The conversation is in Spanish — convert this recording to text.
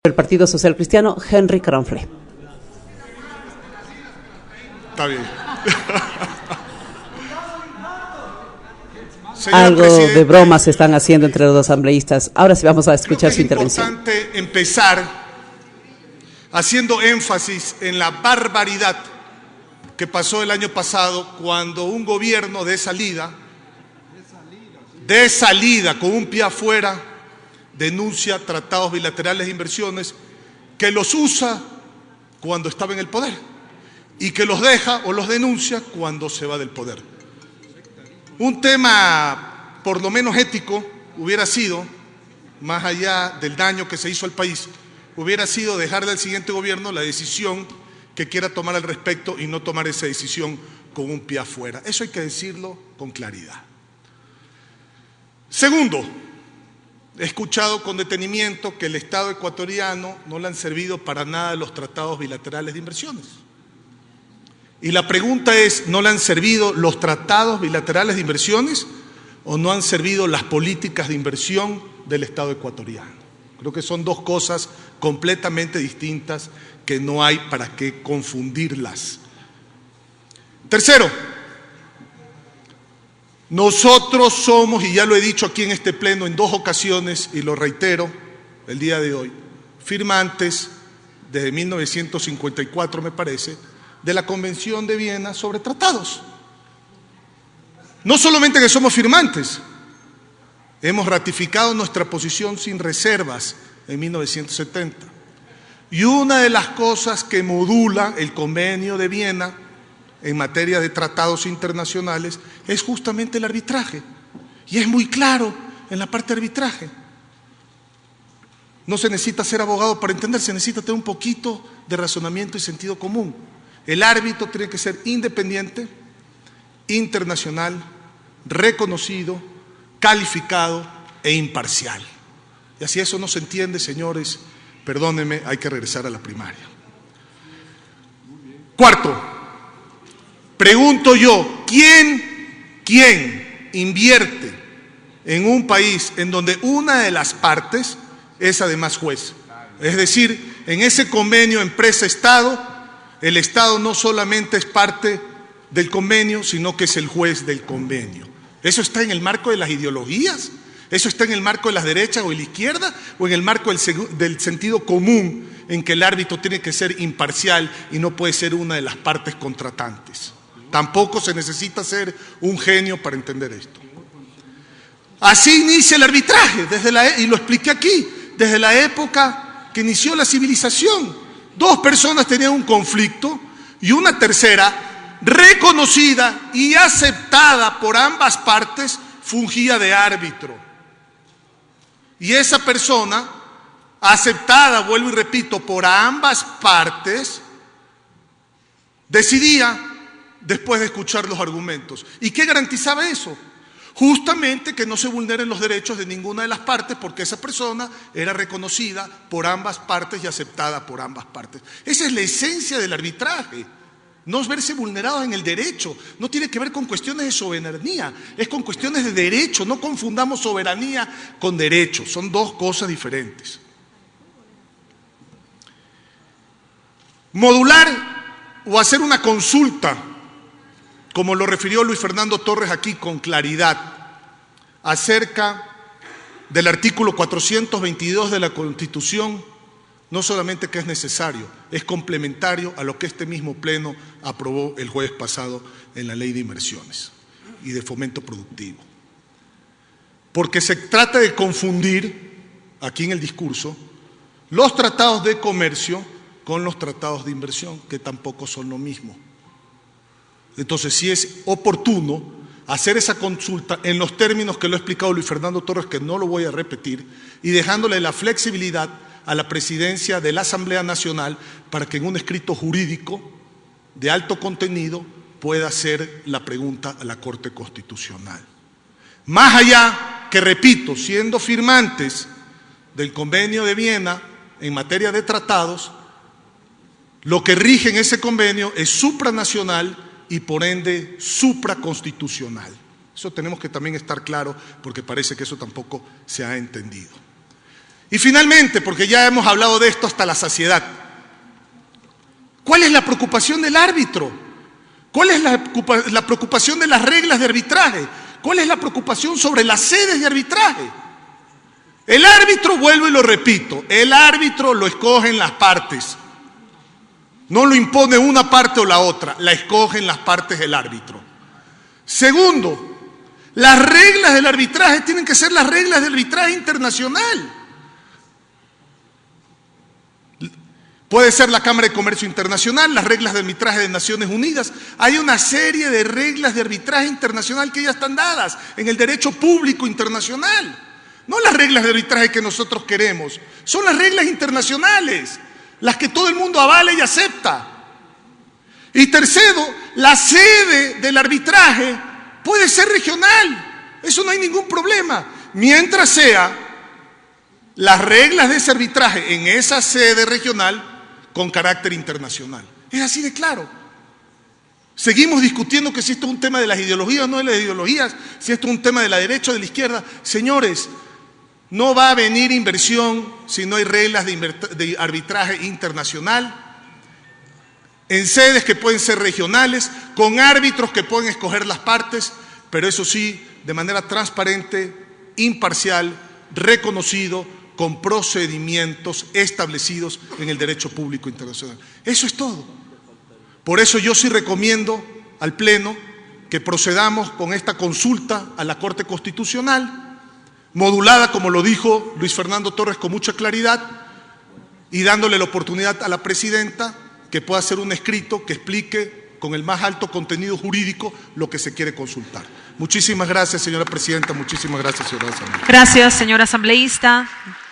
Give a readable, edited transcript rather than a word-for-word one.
el Partido Social Cristiano, Henry Caronfle. Está bien. Algo de bromas se están haciendo entre los asambleístas. Ahora sí vamos a escuchar su intervención. Es importante empezar haciendo énfasis en la barbaridad que pasó el año pasado cuando un gobierno de salida, con un pie afuera, denuncia tratados bilaterales de inversiones, que los usa cuando estaba en el poder y que los deja o los denuncia cuando se va del poder. Un tema por lo menos ético hubiera sido, más allá del daño que se hizo al país, hubiera sido dejarle al siguiente gobierno la decisión que quiera tomar al respecto y no tomar esa decisión con un pie afuera. Eso hay que decirlo con claridad. Segundo, he escuchado con detenimiento que el Estado ecuatoriano no le han servido para nada los tratados bilaterales de inversiones. Y la pregunta es, ¿no le han servido los tratados bilaterales de inversiones o no han servido las políticas de inversión del Estado ecuatoriano? Creo que son dos cosas completamente distintas que no hay para qué confundirlas. Tercero, nosotros somos, y ya lo he dicho aquí en este pleno en 2 ocasiones y lo reitero el día de hoy, firmantes desde 1954 me parece, de la Convención de Viena sobre tratados. No solamente que somos firmantes, hemos ratificado nuestra posición sin reservas en 1970. Y una de las cosas que modula el Convenio de Viena en materia de tratados internacionales es justamente el arbitraje. Y es muy claro en la parte de arbitraje. No se necesita ser abogado para entender, se necesita tener un poquito de razonamiento y sentido común. El árbitro tiene que ser independiente, internacional, reconocido, calificado e imparcial. Y así eso no se entiende, señores, perdónenme, hay que regresar a la primaria. Cuarto, pregunto yo, ¿quién invierte en un país en donde una de las partes es además juez? Es decir, en ese convenio empresa-Estado, el Estado no solamente es parte del convenio, sino que es el juez del convenio. ¿Eso está en el marco de las ideologías? ¿Eso está en el marco de las derechas o de la izquierda? ¿O en el marco del sentido común en que el árbitro tiene que ser imparcial y no puede ser una de las partes contratantes? Tampoco se necesita ser un genio para entender esto. Así inicia el arbitraje, y lo expliqué aquí, desde la época que inició la civilización. 2 personas tenían un conflicto y una tercera, reconocida y aceptada por ambas partes, fungía de árbitro. Y esa persona, aceptada, vuelvo y repito, por ambas partes, decidía después de escuchar los argumentos. ¿Y qué garantizaba eso? Justamente que no se vulneren los derechos de ninguna de las partes, porque esa persona era reconocida por ambas partes y aceptada por ambas partes. Esa es la esencia del arbitraje. No es verse vulnerado en el derecho, no tiene que ver con cuestiones de soberanía, es con cuestiones de derecho. No confundamos soberanía con derecho, son 2 cosas diferentes. Modular o hacer una consulta, como lo refirió Luis Fernando Torres aquí con claridad, acerca del artículo 422 de la Constitución, no solamente que es necesario, es complementario a lo que este mismo pleno aprobó el jueves pasado en la Ley de Inversiones y de Fomento Productivo. Porque se trata de confundir, aquí en el discurso, los tratados de comercio con los tratados de inversión, que tampoco son lo mismo. Entonces, sí es oportuno hacer esa consulta en los términos que lo ha explicado Luis Fernando Torres, que no lo voy a repetir, y dejándole la flexibilidad a la presidencia de la Asamblea Nacional para que en un escrito jurídico de alto contenido pueda hacer la pregunta a la Corte Constitucional. Más allá que, repito, siendo firmantes del Convenio de Viena en materia de tratados, lo que rige en ese convenio es supranacional y por ende Y finalmente, porque ya hemos hablado de esto hasta la saciedad, ¿cuál es la preocupación del árbitro? ¿Cuál es la preocupación de las reglas de arbitraje? ¿Cuál es la preocupación sobre las sedes de arbitraje? El árbitro, vuelvo y lo repito, el árbitro lo escogen las partes. No lo impone una parte o la otra, la escogen las partes del árbitro. Segundo, las reglas del arbitraje tienen que ser las reglas del arbitraje internacional. Puede ser la Cámara de Comercio Internacional, las reglas de arbitraje de Naciones Unidas. Hay una serie de reglas de arbitraje internacional que ya están dadas en el derecho público internacional. No las reglas de arbitraje que nosotros queremos, son las reglas internacionales, las que todo el mundo avala y acepta. Y tercero, la sede del arbitraje puede ser regional, eso no hay ningún problema, mientras sea las reglas de ese arbitraje en esa sede regional con carácter internacional. Es así de claro. Seguimos discutiendo que si esto es un tema de las ideologías o no de las ideologías, si esto es un tema de la derecha o de la izquierda. Señores, no va a venir inversión si no hay reglas de arbitraje internacional, en sedes que pueden ser regionales, con árbitros que pueden escoger las partes, pero eso sí, de manera transparente, imparcial, reconocido, con procedimientos establecidos en el derecho público internacional. Eso es todo. Por eso yo sí recomiendo al Pleno que procedamos con esta consulta a la Corte Constitucional, modulada, como lo dijo Luis Fernando Torres con mucha claridad, y dándole la oportunidad a la Presidenta que pueda hacer un escrito que explique con el más alto contenido jurídico lo que se quiere consultar. Muchísimas gracias, señora Presidenta. Muchísimas gracias, señora asambleísta. Gracias, señor asambleísta.